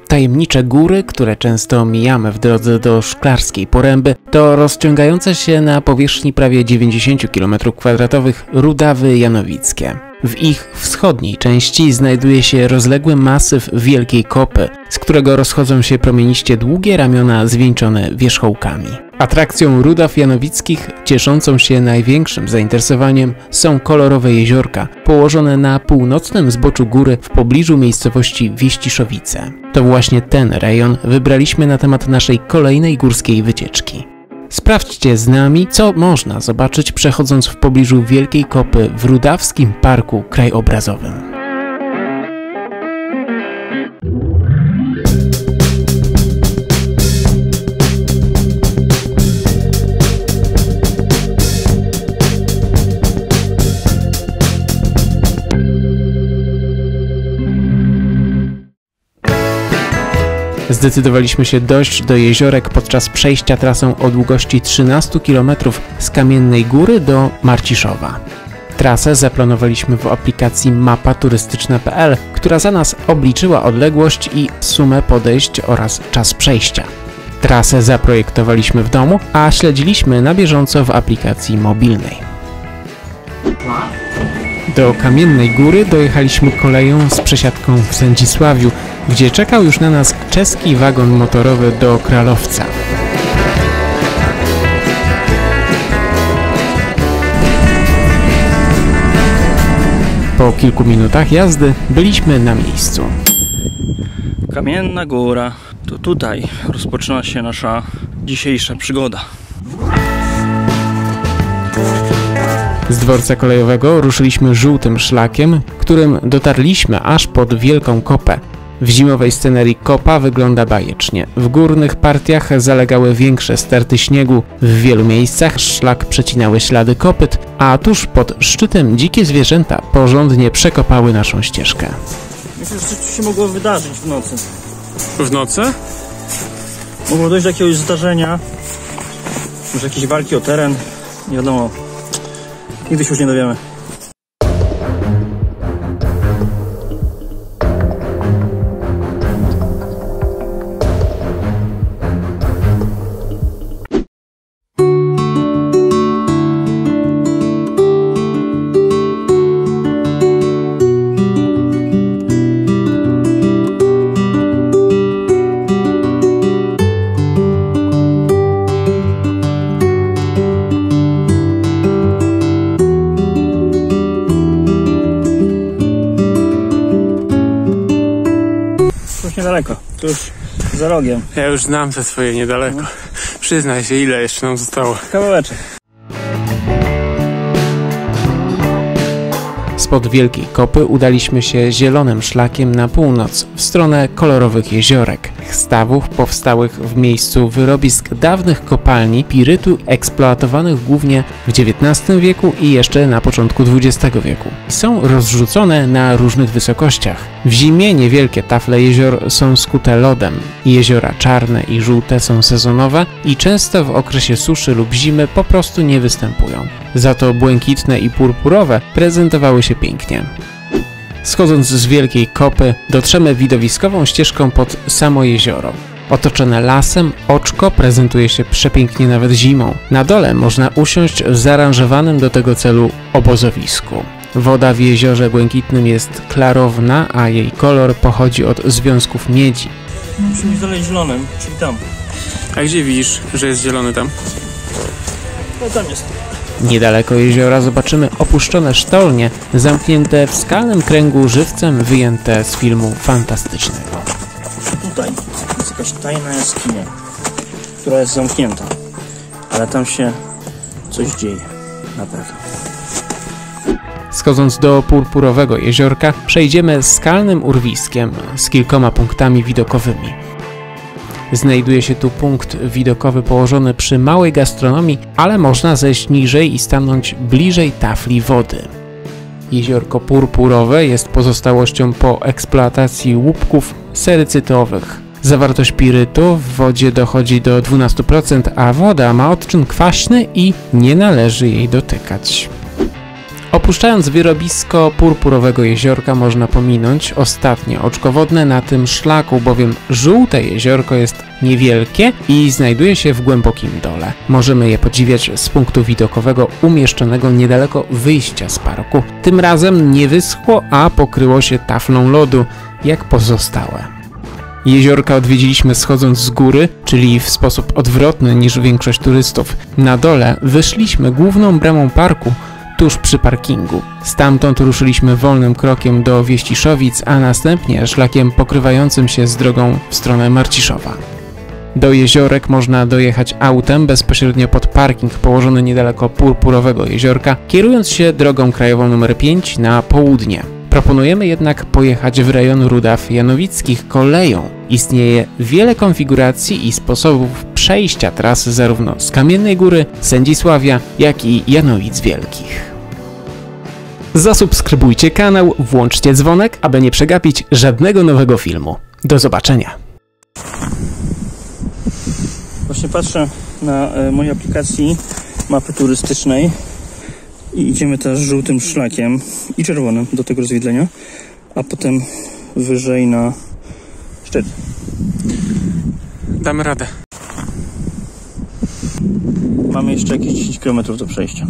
Tajemnicze góry, które często mijamy w drodze do Szklarskiej Poręby, to rozciągające się na powierzchni prawie 90 km² Rudawy Janowickie. W ich wschodniej części znajduje się rozległy masyw Wielkiej Kopy, z którego rozchodzą się promieniście długie ramiona zwieńczone wierzchołkami. Atrakcją Rudaw Janowickich, cieszącą się największym zainteresowaniem, są kolorowe jeziorka, położone na północnym zboczu góry w pobliżu miejscowości Wieściszowice. To właśnie ten rejon wybraliśmy na temat naszej kolejnej górskiej wycieczki. Sprawdźcie z nami, co można zobaczyć przechodząc w pobliżu Wielkiej Kopy w Rudawskim Parku Krajobrazowym. Zdecydowaliśmy się dojść do jeziorek podczas przejścia trasą o długości 13 km z Kamiennej Góry do Marciszowa. Trasę zaplanowaliśmy w aplikacji mapaturystyczna.pl, która za nas obliczyła odległość i sumę podejść oraz czas przejścia. Trasę zaprojektowaliśmy w domu, a śledziliśmy na bieżąco w aplikacji mobilnej. Do Kamiennej Góry dojechaliśmy koleją z przesiadką w Sędzisławiu, gdzie czekał już na nas czeski wagon motorowy do Kralowca. Po kilku minutach jazdy byliśmy na miejscu. Kamienna Góra. To tutaj rozpoczyna się nasza dzisiejsza przygoda. Z dworca kolejowego ruszyliśmy żółtym szlakiem, którym dotarliśmy aż pod Wielką Kopę. W zimowej scenerii kopa wygląda bajecznie. W górnych partiach zalegały większe sterty śniegu, w wielu miejscach szlak przecinały ślady kopyt, a tuż pod szczytem dzikie zwierzęta porządnie przekopały naszą ścieżkę. Myślę, że coś się mogło wydarzyć w nocy. W nocy? Mogło dojść do jakiegoś zdarzenia, może jakieś walki o teren, nie wiadomo. Nigdy się już nie dowiemy. Niedaleko, to już za rogiem. Ja już znam te swoje niedaleko. Przyznaj się, ile jeszcze nam zostało. Kawałeczek. Spod Wielkiej Kopy udaliśmy się zielonym szlakiem na północ, w stronę kolorowych jeziorek, stawów powstałych w miejscu wyrobisk dawnych kopalni pirytu eksploatowanych głównie w XIX wieku i jeszcze na początku XX wieku. Są rozrzucone na różnych wysokościach. W zimie niewielkie tafle jezior są skute lodem. Jeziora czarne i żółte są sezonowe i często w okresie suszy lub zimy po prostu nie występują. Za to błękitne i purpurowe prezentowały się pięknie. Schodząc z Wielkiej Kopy dotrzemy widowiskową ścieżką pod samo jezioro. Otoczone lasem, oczko prezentuje się przepięknie nawet zimą. Na dole można usiąść w zaaranżowanym do tego celu obozowisku. Woda w jeziorze błękitnym jest klarowna, a jej kolor pochodzi od związków miedzi. Musimy iść dalej zielonym, czyli tam. A gdzie widzisz, że jest zielony tam? No tam jest. Niedaleko jeziora zobaczymy opuszczone sztolnie, zamknięte w skalnym kręgu żywcem wyjęte z filmu fantastycznego. Tutaj jest jakaś tajna jaskinia, która jest zamknięta, ale tam się coś dzieje, na pewno. Schodząc do purpurowego jeziorka, przejdziemy skalnym urwiskiem z kilkoma punktami widokowymi. Znajduje się tu punkt widokowy położony przy małej gastronomii, ale można zejść niżej i stanąć bliżej tafli wody. Jeziorko purpurowe jest pozostałością po eksploatacji łupków serycytowych. Zawartość pirytu w wodzie dochodzi do 12%, a woda ma odczyn kwaśny i nie należy jej dotykać. Opuszczając wyrobisko Purpurowego Jeziorka można pominąć ostatnie oczko wodne na tym szlaku, bowiem Żółte Jeziorko jest niewielkie i znajduje się w głębokim dole. Możemy je podziwiać z punktu widokowego umieszczonego niedaleko wyjścia z parku. Tym razem nie wyschło, a pokryło się taflą lodu, jak pozostałe. Jeziorka odwiedziliśmy schodząc z góry, czyli w sposób odwrotny niż większość turystów. Na dole wyszliśmy główną bramą parku, tuż przy parkingu. Stamtąd ruszyliśmy wolnym krokiem do Wieściszowic, a następnie szlakiem pokrywającym się z drogą w stronę Marciszowa. Do jeziorek można dojechać autem bezpośrednio pod parking położony niedaleko Purpurowego Jeziorka, kierując się drogą krajową nr 5 na południe. Proponujemy jednak pojechać w rejon Rudaw Janowickich koleją. Istnieje wiele konfiguracji i sposobów przejścia trasy zarówno z Kamiennej Góry, Sędzisławia, jak i Janowic Wielkich. Zasubskrybujcie kanał, włączcie dzwonek, aby nie przegapić żadnego nowego filmu. Do zobaczenia! Właśnie patrzę na mojej aplikacji mapy turystycznej i idziemy teraz żółtym szlakiem i czerwonym do tego rozwidlenia, a potem wyżej na szczyt. Damy radę. Mamy jeszcze jakieś 10 km do przejścia.